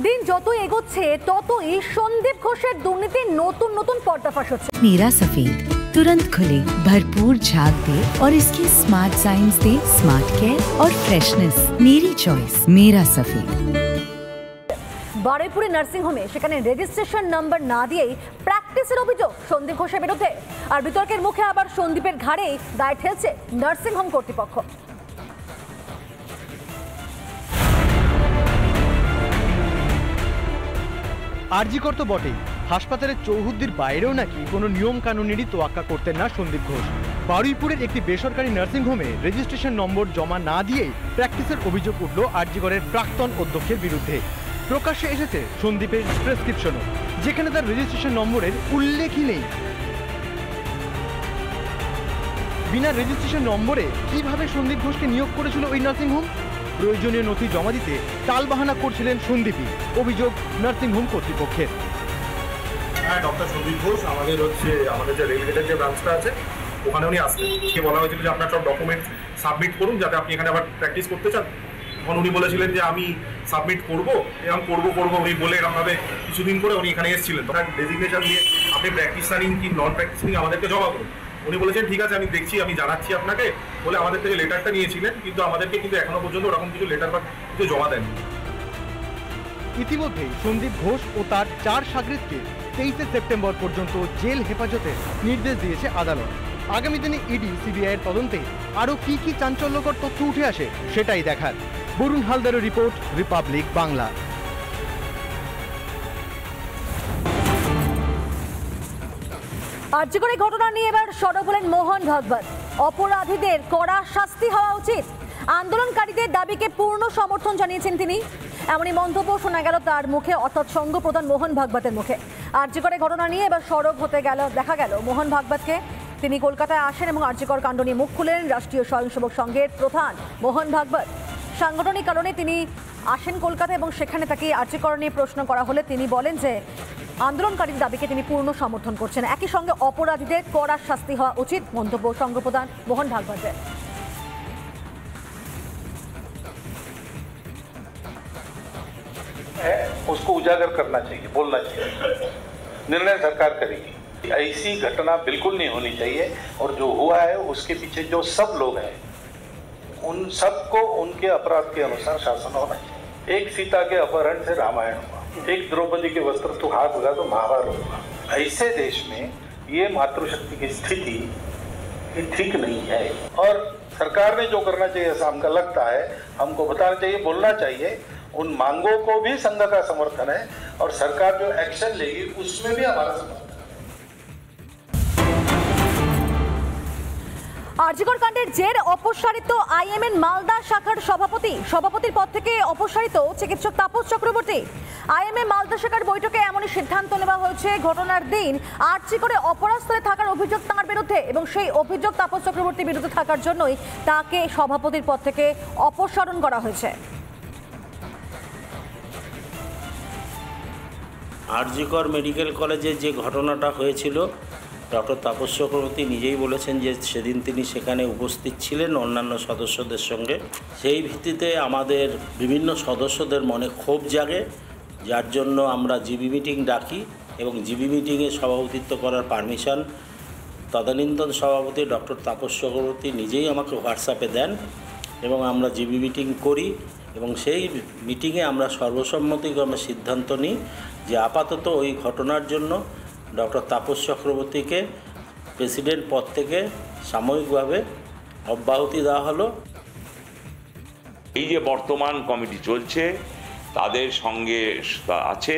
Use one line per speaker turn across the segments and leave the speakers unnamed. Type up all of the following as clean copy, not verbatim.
दिन যত এগোচ্ছে ততই সন্দীপ ঘোষের দুর্নীতির নতুন নতুন পর্দাফাশ হচ্ছে।
मेरा सफेद तुरंत खुले, भरपूर झाग दे और इसकी स्मार्ट साइंस दे स्मार्ट केयर और फ्रेशनेस। मेरी चॉइस मेरा सफेद।
বারুইপুরে নার্সিং হোমে সেখানে রেজিস্ট্রেশন নাম্বার না দিয়েই প্র্যাকটিসের অভিযোগ সন্দীপ ঘোষের বিরুদ্ধে। আর বিতর্কের মুখে আবার সন্দীপের ঘাড়ে দায় ঠেলছে নার্সিং হোম কর্তৃপক্ষ।
আরজিকর তো বটেই, হাসপাতালের চৌহদ্দির বাইরেও নাকি কোনো নিয়ম কানুনেরই তোয়াক্কা করতেন না সন্দীপ ঘোষ। বারুইপুরের একটি বেসরকারি নার্সিং হোমে রেজিস্ট্রেশন নম্বর জমা না দিয়েই প্র্যাকটিসের অভিযোগ উঠল আরজিকরের প্রাক্তন অধ্যক্ষের বিরুদ্ধে। প্রকাশ্যে এসেছে সন্দীপের প্রেসক্রিপশনও, যেখানে তার রেজিস্ট্রেশন নম্বরের উল্লেখই নেই। বিনা রেজিস্ট্রেশন নম্বরে কিভাবে সন্দীপ ঘোষকে নিয়োগ করেছিল ওই নার্সিং হোম? প্রয়োজনীয় নথি জমা দিতে টালবাহানা করছিলেন সন্দীপই, অভিযোগ নার্সিং হোম কর্তৃপক্ষের।
হ্যাঁ, ডক্টর সন্দীপ ঘোষ আমাদের যে রেলগেটের যে ব্রাঞ্চটা আছে ওখানে উনি আসতেন। বলা হয়েছিল যে আপনার সব ডকুমেন্ট সাবমিট করুন যাতে আপনি এখানে আবার প্র্যাকটিস করতে চান। তখন উনি বলেছিলেন যে আমি সাবমিট করবো, এরকম করবো উনি বলে এরকমভাবে কিছুদিন করে উনি এখানে এসেছিলেন। তখন ডেজিগনেশন দিয়ে আপনি প্র্যাকটিসারিং কি নন প্র্যাকটিসিং আমাদেরকে জমা করুন। উনি বলেছেন ঠিক আছে আমি দেখছি, আমি জানাচ্ছি আপনাকে বলে আমাদের থেকে লেটারটা নিয়েছিলেন, কিন্তু আমাদেরকে কিন্তু এখনো পর্যন্ত ওরকম কিছু লেটার বা কিছু জমা দেননি।
ইতিমধ্যেই সন্দীপ ঘোষ ও তার 4 শাগরিদকে 23 সেপ্টেম্বর পর্যন্ত জেল হেফাজতের নির্দেশ দিয়েছে আদালত। আগামী দিনে ইডি সিবিআইয়ের তদন্তে আরও কি চাঞ্চল্যকর তথ্য উঠে আসে সেটাই দেখার। বরুণ হালদারের রিপোর্ট, রিপাবলিক বাংলা।
আরজিকরের ঘটনা নিয়ে এবার সরব হলেন মোহন ভাগবত। অপরাধীদের কড়া শাস্তি হওয়া উচিত, আন্দোলনকারীদের দাবিকে পূর্ণ সমর্থন জানিয়েছেন তিনি। এমনই মন্তব্য শোনা গেল তার মুখে, অর্থাৎ সংঘ প্রধান মোহন ভাগবতের মুখে। আরজিকরের ঘটনা নিয়ে এবার সরব হতে দেখা গেল মোহন ভাগবতকে। তিনি কলকাতায় আসেন এবং আরজিকর কাণ্ড নিয়ে মুখ খুলেন রাষ্ট্রীয় স্বয়ংসেবক সংঘের প্রধান মোহন ভাগবত। সাংগঠনিক কারণে তিনি আসেন কলকাতা এবং সেখানে তাকে আরজিকর নিয়ে প্রশ্ন করা হলে তিনি বলেন যে আন্দোলনকারীর দাবিকে তিনি পূর্ণ সমর্থন করছেন। একই সঙ্গে অপরাধীদের কড়া শাস্তি হওয়া উচিত, মন্তব্য সংঘপ্রধান মোহন ভাগবতের।
उसको उजागर करना चाहिए, बोलना चाहिए। निर्णय सरकार करेगी। ऐसी घटना बिल्कुल नहीं होनी चाहिए और जो हुआ है उसके पीछे जो सब लोग हैं उन सबको उनके अपराध के अनुसार शासन होना चाहिए। एक सीता के अपहरण से रामायण हुआ, एक द्रौपदी के वस्त्र तो हाथ लगा तो महाभारत हुआ। ऐसे देश में ये मातृशक्ति की स्थिति ठीक नहीं है और सरकार ने जो करना चाहिए ऐसा हमको लगता है, हमको बताना चाहिए, बोलना चाहिए। उन मांगों को भी संघ का समर्थन है और सरकार जो एक्शन लेगी उसमें भी हमारा समर्थन है।
আরজিকর কাণ্ডের জের অপসারিত আইএমএন মালদা শাখার সভাপতির পদ থেকে অপসারিত চিকিৎসক তাপস চক্রবর্তী। আইএমএ মালদা শাখার বৈঠকে এমনই সিদ্ধান্ত নেওয়া হয়েছে। ঘটনার দিন আরজিকরে অপরাধস্থলে থাকার অভিযোগ তাঁর বিরুদ্ধে এবং সেই অভিযোগ তাপস চক্রবর্তীর বিরুদ্ধে থাকার জন্যই তাকে সভাপতির পদ থেকে অপসারণ করা হয়েছে।
আরজিকর মেডিকেল কলেজে যে ঘটনাটা হয়েছিল, ডক্টর তাপস চক্রবর্তী নিজেই বলেছেন যে সেদিন তিনি সেখানে উপস্থিত ছিলেন অন্যান্য সদস্যদের সঙ্গে। সেই ভিত্তিতে আমাদের বিভিন্ন সদস্যদের মনে ক্ষোভ জাগে, যার জন্য আমরা জিবি মিটিং ডাকি এবং জিবি মিটিংয়ে সভাপতিত্ব করার পারমিশন তদানীন্তন সভাপতি ডক্টর তাপস চক্রবর্তী নিজেই আমাকে হোয়াটসঅ্যাপে দেন এবং আমরা জিবি মিটিং করি এবং সেই মিটিংয়ে আমরা সর্বসম্মতিক্রমে সিদ্ধান্ত নিই যে আপাতত ওই ঘটনার জন্য ডক্টর তাপস চক্রবর্তীকে প্রেসিডেন্ট পদ থেকে সাময়িকভাবে অব্যাহতি দেওয়া হলো।
এই যে বর্তমান কমিটি চলছে তাদের সঙ্গে আছে,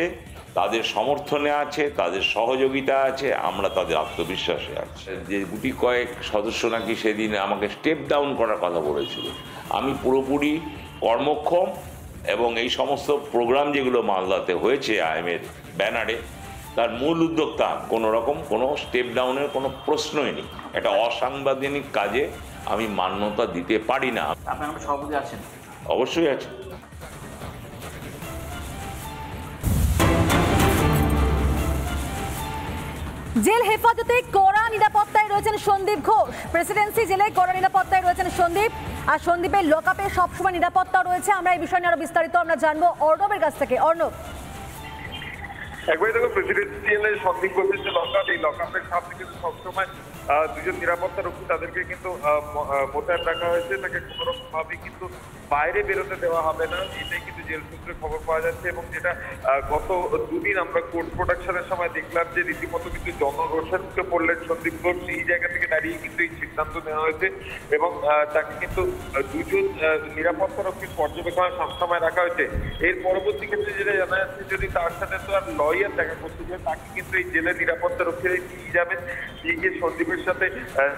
তাদের সমর্থনে আছে, তাদের সহযোগিতা আছে, আমরা তাদের আত্মবিশ্বাসে আছি। যে গুটি কয়েক সদস্য নাকি সেদিন আমাকে স্টেপ ডাউন করার কথা বলেছিল, আমি পুরোপুরি কর্মক্ষম এবং এই সমস্ত প্রোগ্রাম যেগুলো মালদাতে হয়েছে আইএমের ব্যানারে তার মূল উদ্যোক্তা, কোনো রকম কোনো স্টেপ ডাউনের কোনো প্রশ্নই নেই। একটা অসাংবিধানিক কাজে আমি মান্যতা দিতে পারি না।
আপনার সভাপতি আছেন?
অবশ্যই আছে।
জেল হেফাজতে কড়া নিরাপত্তায় রয়েছেন সন্দীপ ঘোষ। প্রেসিডেন্সি জেলে কড়া নিরাপত্তায় রয়েছেন সন্দীপ, আর সন্দীপের লকআপে সবসময় নিরাপত্তা রয়েছে। আমরা এই বিষয় নিয়ে আরো বিস্তারিত আমরা জানবো অর্ণবের কাছ থেকে। অর্ণব।
একবারে দেখো, প্রেসিডেন্সিয়ালের সন্দীপ ঘোষের যে লকআপ, এই লকআপের সামনে কিন্তু সবসময় দুজন নিরাপত্তা রক্ষী তাদেরকে কিন্তু মোতায়েন রাখা হয়েছে। তাকে কোনো রকম ভাবে কিন্তু বাইরে বেরোতে দেওয়া হবে না, এটাই কিন্তু জেল সূত্রে খবর পাওয়া যাচ্ছে। এবং যেটা গত দুদিন আমরা কোর্ট প্রোডাকশনের সময় দেখলাম যে রীতিমতো কিন্তু জনরোষণকে পড়লেন সন্দীপ ঘোষ, সেই জায়গা থেকে দাঁড়িয়ে কিন্তু এই সিদ্ধান্ত নেওয়া হয়েছে এবং তাকে কিন্তু দুজন নিরাপত্তা রক্ষীর পর্যবেক্ষণে সবসময় রাখা হয়েছে। এর পরবর্তী ক্ষেত্রে যেটা জানা যাচ্ছে, যদি তার সাথে তো আর লয়ার দেখা করতে চায়, তাকে কিন্তু এই জেলের নিরাপত্তা রক্ষীরাই নিয়ে যাবেন, গিয়ে সন্দীপের সাথে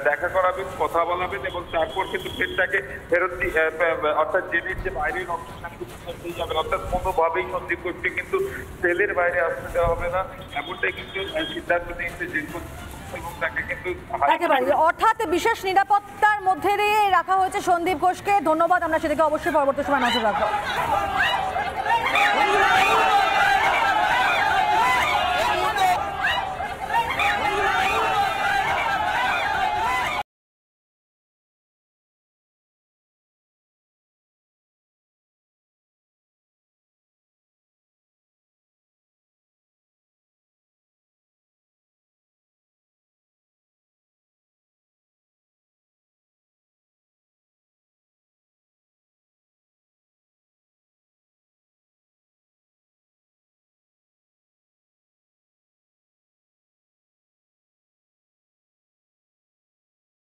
দেখা করাবেন, কথা বলাবেন এবং তারপর কিন্তু ফের তাকে ফেরত অর্থাৎ জেলের যে বাইরের অংশখানে দিয়ে যাবেন। অর্থাৎ কোনোভাবেই সন্দীপ ঘোষকে কিন্তু সেলের বাইরে আসতে দেওয়া হবে না, এমনটাই কিন্তু সিদ্ধান্ত নিয়েছে জেল কর্তৃপক্ষ এবং তাকে কিন্তু
একেবারে অর্থাৎ বিশেষ নিরাপত্তার মধ্যে দিয়ে রাখা হয়েছে সন্দীপ ঘোষকে। ধন্যবাদ, আমরা সেদিকে অবশ্যই পরবর্তী সময় নজর রাখবো।